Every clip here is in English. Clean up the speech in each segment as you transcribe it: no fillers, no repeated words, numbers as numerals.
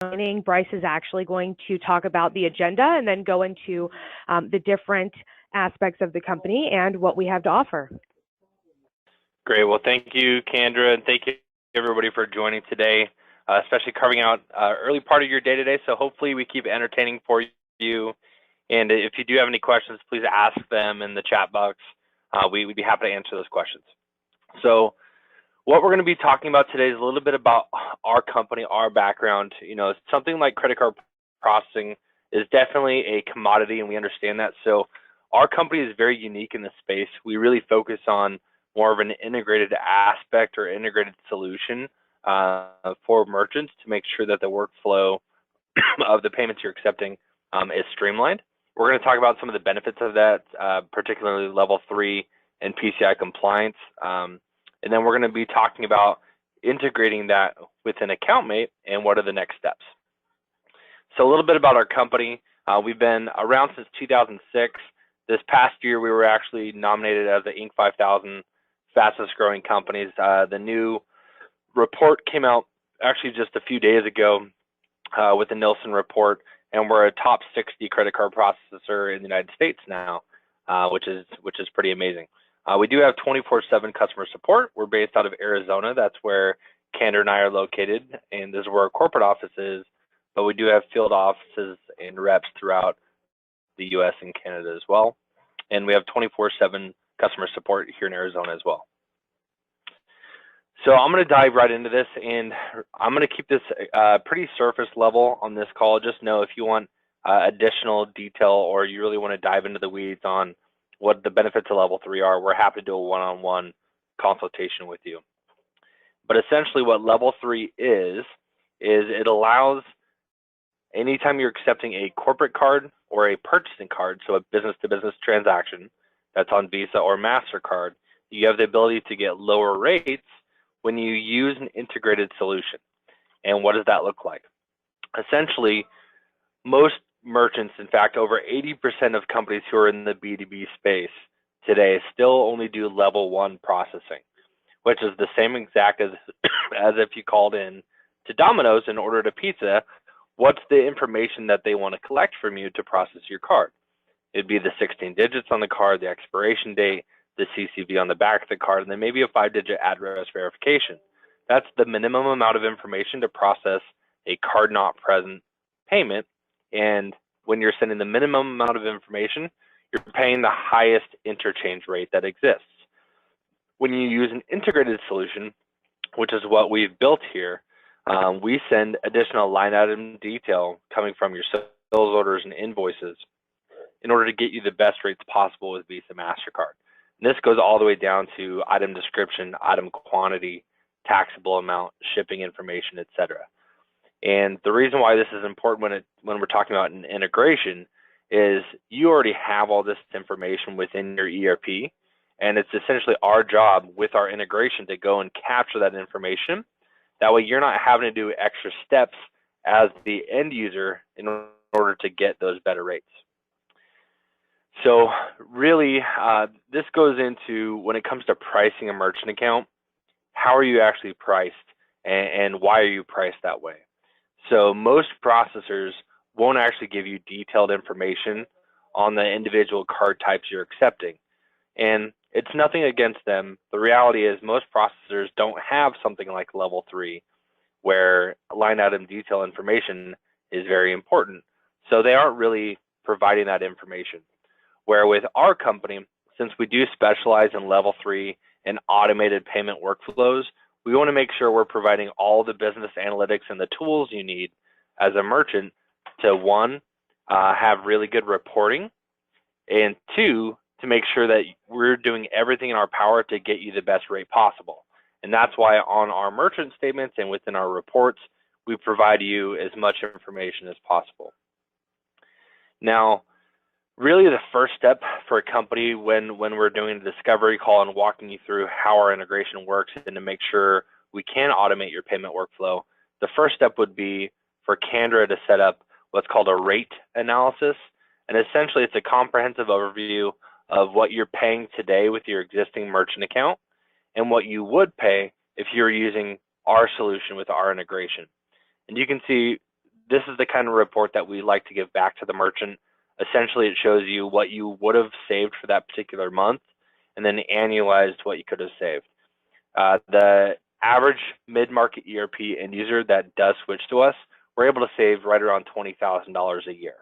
joining. Bryce is actually going to talk about the agenda and then go into the different aspects of the company and what we have to offer. Great. Well, thank you, Kendra, and thank you everybody for joining today, especially carving out early part of your day today. So hopefully we keep it entertaining for you. And if you do have any questions, please ask them in the chat box. We'd be happy to answer those questions. So what we're going to be talking about today is a little bit about our company, our background. You know, something like credit card processing is definitely a commodity, and we understand that. So our company is very unique in this space. We really focus on more of an integrated aspect or integrated solution for merchants to make sure that the workflow of the payments you're accepting is streamlined. We're going to talk about some of the benefits of that, particularly level 3 and PCI compliance. And then we're going to be talking about integrating that within AccountMate and what are the next steps. So a little bit about our company. We've been around since 2006. This past year, we were actually nominated as the Inc. 5000 fastest growing companies. The new report came out actually just a few days ago with the Nielsen report, and we're a top 60 credit card processor in the United States now, which is pretty amazing. We do have 24/7 customer support. We're based out of Arizona. That's where Kendra and I are located, and this is where our corporate office is. But we do have field offices and reps throughout the U.S. and Canada as well. And we have 24/7 customer support here in Arizona as well. So I'm going to dive right into this, and I'm going to keep this pretty surface level on this call. Just know if you want additional detail or you really want to dive into the weeds on what the benefits of level 3 are, we're happy to do a one-on-one consultation with you. But essentially what level 3 is it allows anytime you're accepting a corporate card or a purchasing card, so a business-to-business transaction that's on Visa or MasterCard, you have the ability to get lower rates when you use an integrated solution. And what does that look like? Essentially, most merchants, in fact, over 80% of companies who are in the B2B space today still only do level 1 processing, which is the same exact as if you called in to Domino's and ordered a pizza. What's the information that they want to collect from you to process your card? It'd be the 16 digits on the card, the expiration date, the CCV on the back of the card, and then maybe a 5-digit address verification. That's the minimum amount of information to process a card not present payment. And when you're sending the minimum amount of information, you're paying the highest interchange rate that exists. When you use an integrated solution, which is what we've built here, we send additional line item detail coming from your sales orders and invoices in order to get you the best rates possible with Visa, MasterCard. And this goes all the way down to item description, item quantity, taxable amount, shipping information, etc. And the reason why this is important when we're talking about an integration is you already have all this information within your ERP, and it's essentially our job with our integration to go and capture that information. That way you're not having to do extra steps as the end user in order to get those better rates. So really, this goes into when it comes to pricing a merchant account, how are you actually priced and why are you priced that way? So most processors won't actually give you detailed information on the individual card types you're accepting. And it's nothing against them. The reality is most processors don't have something like level 3 where line item detail information is very important. So they aren't really providing that information. Where with our company, since we do specialize in level 3 and automated payment workflows, we want to make sure we're providing all the business analytics and the tools you need as a merchant to, 1, have really good reporting, and 2, to make sure that we're doing everything in our power to get you the best rate possible. And that's why on our merchant statements and within our reports, we provide you as much information as possible. Now, really the first step for a company when we're doing the discovery call and walking you through how our integration works and to make sure we can automate your payment workflow, the first step would be for Kendra to set up what's called a rate analysis. And essentially it's a comprehensive overview of what you're paying today with your existing merchant account and what you would pay if you're using our solution with our integration. And you can see this is the kind of report that we like to give back to the merchant. Essentially, it shows you what you would have saved for that particular month, and then annualized what you could have saved. The average mid-market ERP end user that does switch to us, we're able to save right around $20,000 a year.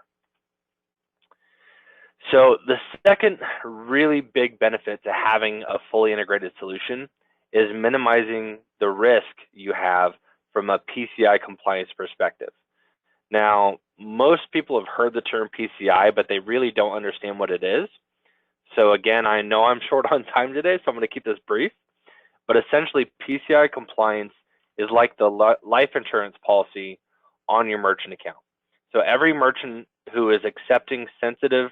So the second really big benefit to having a fully integrated solution is minimizing the risk you have from a PCI compliance perspective. Now, most people have heard the term PCI, but they really don't understand what it is. So again, I know I'm short on time today, so I'm going to keep this brief. But essentially, PCI compliance is like the life insurance policy on your merchant account. So every merchant who is accepting sensitive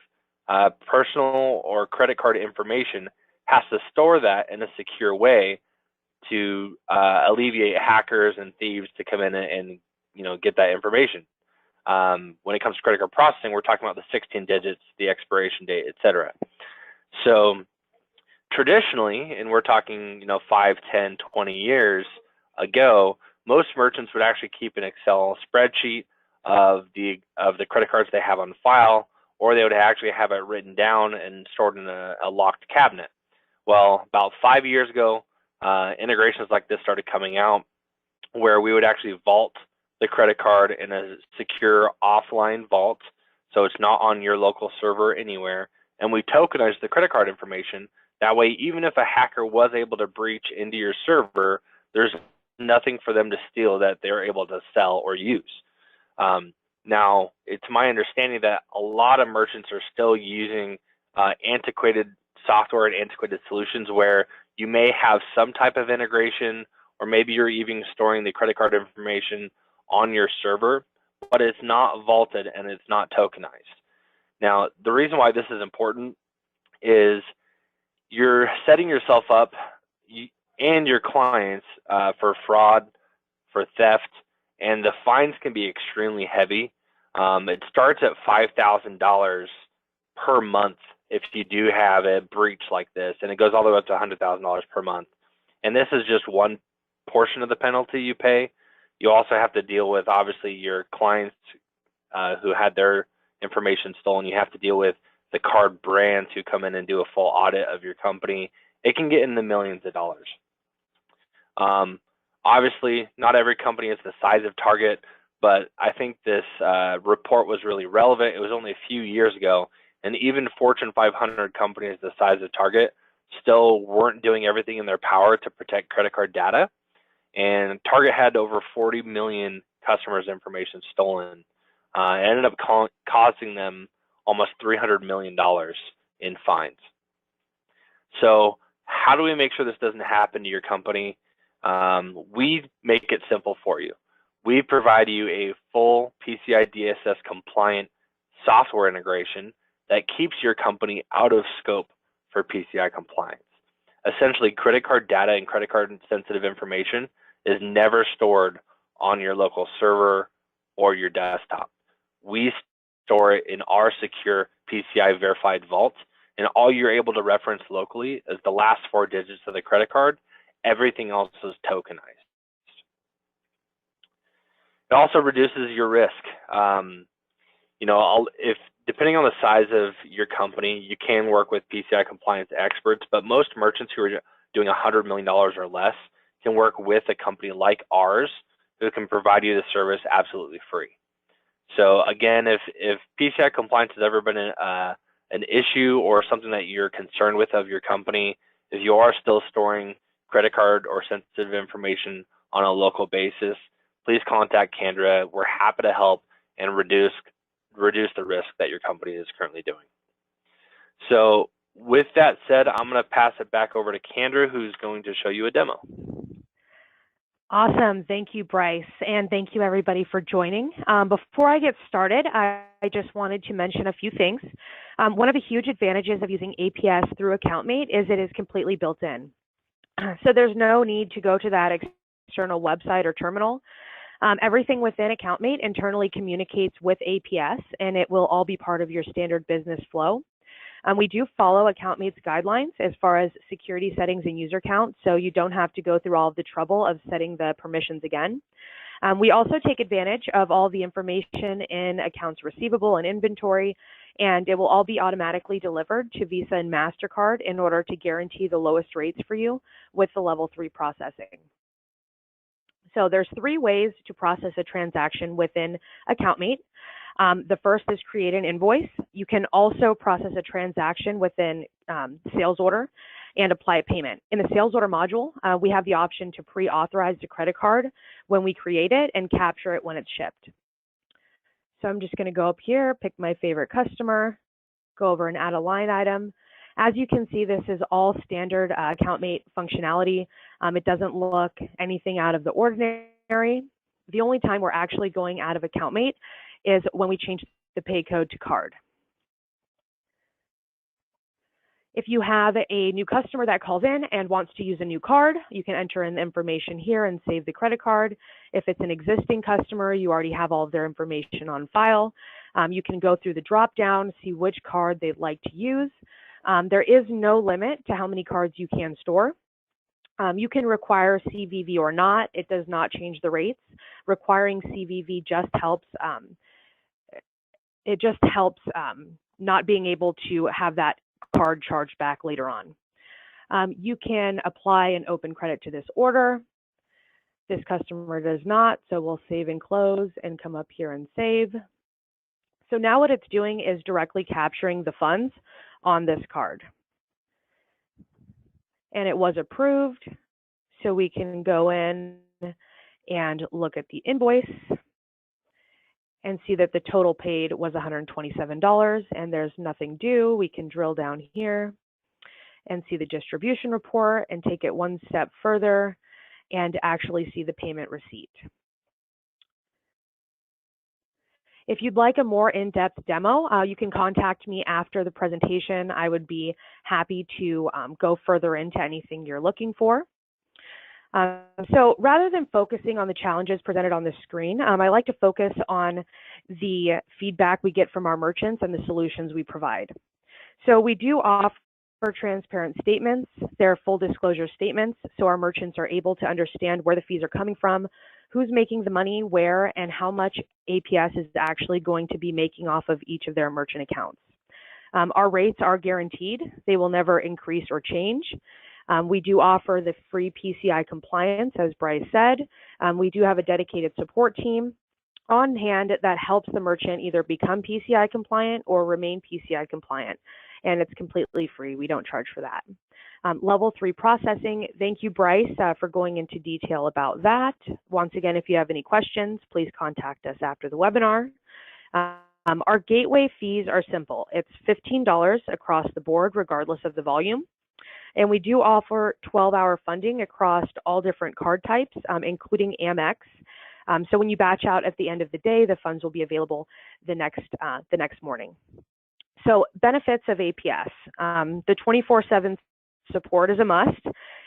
personal or credit card information has to store that in a secure way to alleviate hackers and thieves to come in and get that information. When it comes to credit card processing, we're talking about the 16 digits, the expiration date, etc. So traditionally, and we're talking 5, 10, 20 years ago, most merchants would actually keep an Excel spreadsheet of the credit cards they have on file, or they would actually have it written down and stored in a locked cabinet. Well, about 5 years ago, integrations like this started coming out, where we would actually vault the credit card in a secure offline vault, so it's not on your local server anywhere, and we tokenize the credit card information. That way, even if a hacker was able to breach into your server, there's nothing for them to steal that they're able to sell or use. Now, it's my understanding that a lot of merchants are still using antiquated software and antiquated solutions where you may have some type of integration, or maybe you're even storing the credit card information on your server, but it's not vaulted and it's not tokenized. Now, the reason why this is important is you're setting yourself up and your clients for fraud, for theft, and the fines can be extremely heavy. It starts at $5,000 per month if you do have a breach like this, and it goes all the way up to $100,000 per month. And this is just one portion of the penalty you pay. You also have to deal with, obviously, your clients who had their information stolen. You have to deal with the card brands who come in and do a full audit of your company. It can get in the millions of dollars. Obviously, not every company is the size of Target, but I think this report was really relevant. It was only a few years ago, and even Fortune 500 companies the size of Target still weren't doing everything in their power to protect credit card data. And Target had over 40 million customers' information stolen. It ended up costing them almost $300 million in fines. So how do we make sure this doesn't happen to your company? We make it simple for you. We provide you a full PCI DSS compliant software integration that keeps your company out of scope for PCI compliance. Essentially, credit card data and credit card sensitive information is never stored on your local server or your desktop. We store it in our secure PCI verified vault, and all you're able to reference locally is the last 4 digits of the credit card. Everything else is tokenized. It also reduces your risk. If depending on the size of your company, you can work with PCI compliance experts, but most merchants who are doing $100 million or less can work with a company like ours who can provide you the service absolutely free. So again, if PCI compliance has ever been an issue or something that you're concerned with of your company, if you are still storing credit card or sensitive information on a local basis, please contact Kendra. We're happy to help and reduce the risk that your company is currently doing. So with that said, I'm going to pass it back over to Kendra, who's going to show you a demo. Awesome. Thank you, Bryce. And thank you, everybody, for joining. Before I get started, I just wanted to mention a few things. One of the huge advantages of using APS through AccountMate is it is completely built in. So there's no need to go to that external website or terminal. Everything within AccountMate internally communicates with APS, and it will all be part of your standard business flow. We do follow AccountMate's guidelines as far as security settings and user count, so you don't have to go through all of the trouble of setting the permissions again. We also take advantage of all the information in accounts receivable and inventory, and it will all be automatically delivered to Visa and MasterCard in order to guarantee the lowest rates for you with the level 3 processing. So there's 3 ways to process a transaction within AccountMate. The first is create an invoice. You can also process a transaction within sales order and apply a payment. In the sales order module, we have the option to pre-authorize the credit card when we create it and capture it when it's shipped. So I'm just going to go up here, pick my favorite customer, go over and add a line item. As you can see, this is all standard AccountMate functionality. It doesn't look anything out of the ordinary. The only time we're actually going out of AccountMate is when we change the pay code to card. If you have a new customer that calls in and wants to use a new card, you can enter in the information here and save the credit card. If it's an existing customer, you already have all of their information on file. You can go through the drop-down, see which card they'd like to use. There is no limit to how many cards you can store. You can require CVV or not. It does not change the rates. Requiring CVV just helps. It just helps not being able to have that card charged back later on. You can apply and open credit to this order. This customer does not, so we'll save and close and come up here and save. So now what it's doing is directly capturing the funds on this card. And it was approved, so we can go in and look at the invoice and see that the total paid was $127 and there's nothing due. We can drill down here and see the distribution report and take it one step further and actually see the payment receipt. If you'd like a more in-depth demo, you can contact me after the presentation. I would be happy to go further into anything you're looking for. So rather than focusing on the challenges presented on the screen, I like to focus on the feedback we get from our merchants and the solutions we provide. So we do offer transparent statements. They're full disclosure statements, so our merchants are able to understand where the fees are coming from, who's making the money, where, and how much APS is actually going to be making off of each of their merchant accounts. Our rates are guaranteed. They will never increase or change. We do offer the free PCI compliance, as Bryce said. We do have a dedicated support team on hand that helps the merchant either become PCI compliant or remain PCI compliant, and it's completely free. We don't charge for that. Level 3 processing, thank you, Bryce, for going into detail about that. Once again, if you have any questions, please contact us after the webinar. Our gateway fees are simple. It's $15 across the board, regardless of the volume. And we do offer 12-hour funding across all different card types, including Amex. So when you batch out at the end of the day, the funds will be available the next morning. So benefits of APS. The 24/7 support is a must.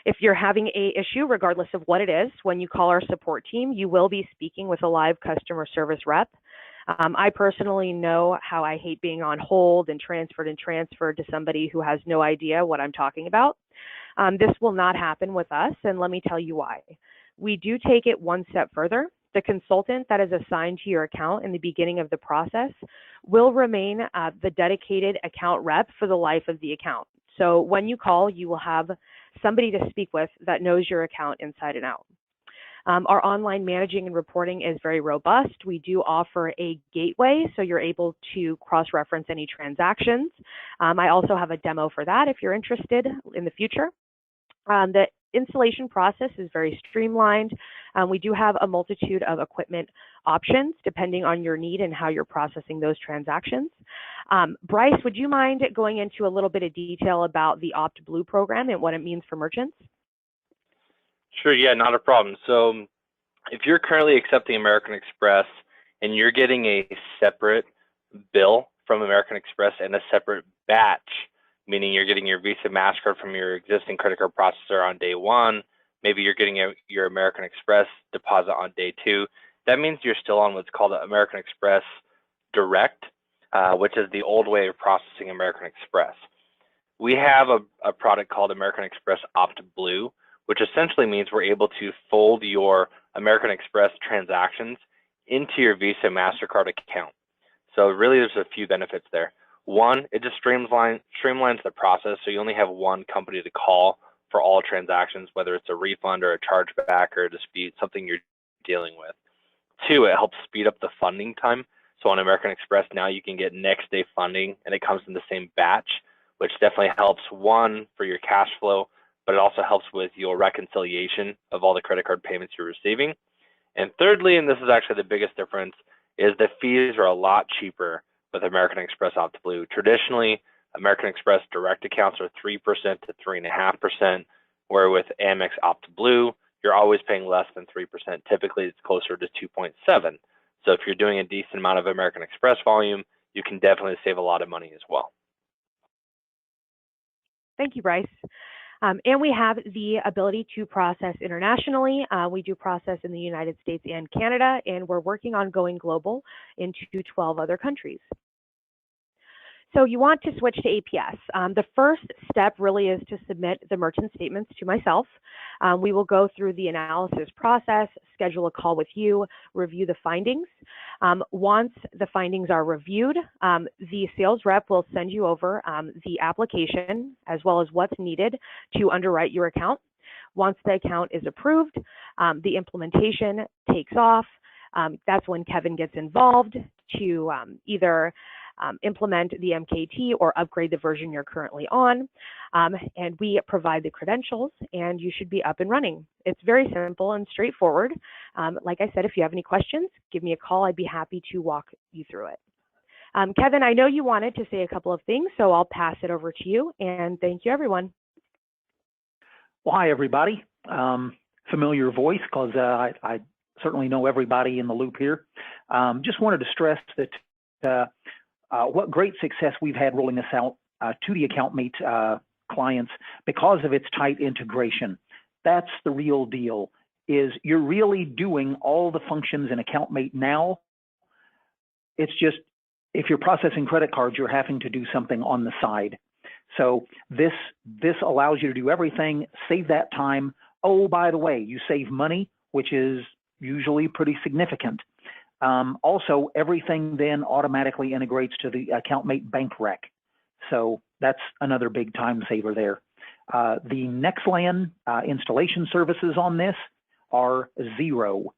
If you're having an issue, regardless of what it is, when you call our support team, you will be speaking with a live customer service rep. I personally know how I hate being on hold and transferred to somebody who has no idea what I'm talking about. This will not happen with us, and let me tell you why. We do take it one step further. The consultant that is assigned to your account in the beginning of the process will remain the dedicated account rep for the life of the account. So when you call, you will have somebody to speak with that knows your account inside and out. Our online managing and reporting is very robust. We do offer a gateway, so you're able to cross-reference any transactions. I also have a demo for that if you're interested in the future. The installation process is very streamlined. We do have a multitude of equipment options depending on your need and how you're processing those transactions. Bryce, would you mind going into a little bit of detail about the OptBlue program and what it means for merchants? Sure, yeah, not a problem. So if you're currently accepting American Express and you're getting a separate bill from American Express and a separate batch, meaning you're getting your Visa MasterCard from your existing credit card processor on day 1, maybe you're getting your American Express deposit on day 2, that means you're still on what's called American Express Direct, which is the old way of processing American Express. We have a product called American Express OptBlue, which essentially means we're able to fold your American Express transactions into your Visa MasterCard account. So really there's a few benefits there. One, it just streamlines the process, so you only have one company to call for all transactions, whether it's a refund or a chargeback or a dispute, something you're dealing with. Two, it helps speed up the funding time. So on American Express now you can get next day funding and it comes in the same batch, which definitely helps, one, for your cash flow, but it also helps with your reconciliation of all the credit card payments you're receiving. And thirdly, and this is actually the biggest difference, is the fees are a lot cheaper with American Express OptBlue. Traditionally, American Express direct accounts are 3% to 3.5%, where with Amex OptBlue, you're always paying less than 3%. Typically, it's closer to 2.7. So if you're doing a decent amount of American Express volume, you can definitely save a lot of money as well. Thank you, Bryce. And we have the ability to process internationally. We do process in the United States and Canada, and we're working on going global into 12 other countries. So you want to switch to APS. The first step really is to submit the merchant statements to myself. We will go through the analysis process, schedule a call with you, review the findings. Once the findings are reviewed, the sales rep will send you over the application as well as what's needed to underwrite your account. Once the account is approved, the implementation takes off. That's when Kevin gets involved to either implement the MKT or upgrade the version you're currently on. And we provide the credentials and you should be up and running. It's very simple and straightforward. Like I said, if you have any questions, give me a call. I'd be happy to walk you through it. Kevin, I know you wanted to say a couple of things, so I'll pass it over to you. And thank you, everyone. Well, hi, everybody. Familiar voice, because I certainly know everybody in the loop here. Just wanted to stress that what great success we've had rolling this out to the AccountMate clients because of its tight integration. That's the real deal, is you're really doing all the functions in AccountMate now. It's just, if you're processing credit cards, you're having to do something on the side. So this allows you to do everything, save that time. Oh, by the way, you save money, which is usually pretty significant. Also, everything then automatically integrates to the AccountMate bank rec. So that's another big time saver there. The NextLAN installation services on this are zero.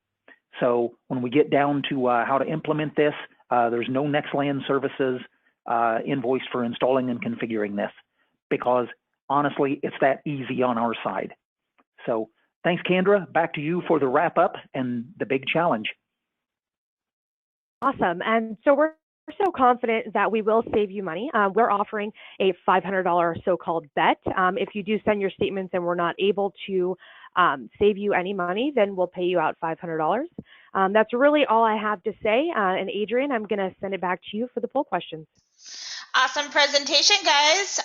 So when we get down to how to implement this, there's no NextLAN services invoiced for installing and configuring this, because honestly, it's that easy on our side. So thanks, Kendra. Back to you for the wrap up and the big challenge. Awesome. And so we're so confident that we will save you money. We're offering a $500 so-called bet. If you do send your statements and we're not able to save you any money, then we'll pay you out $500. That's really all I have to say. And Adrian, I'm going to send it back to you for the poll questions. Awesome presentation, guys.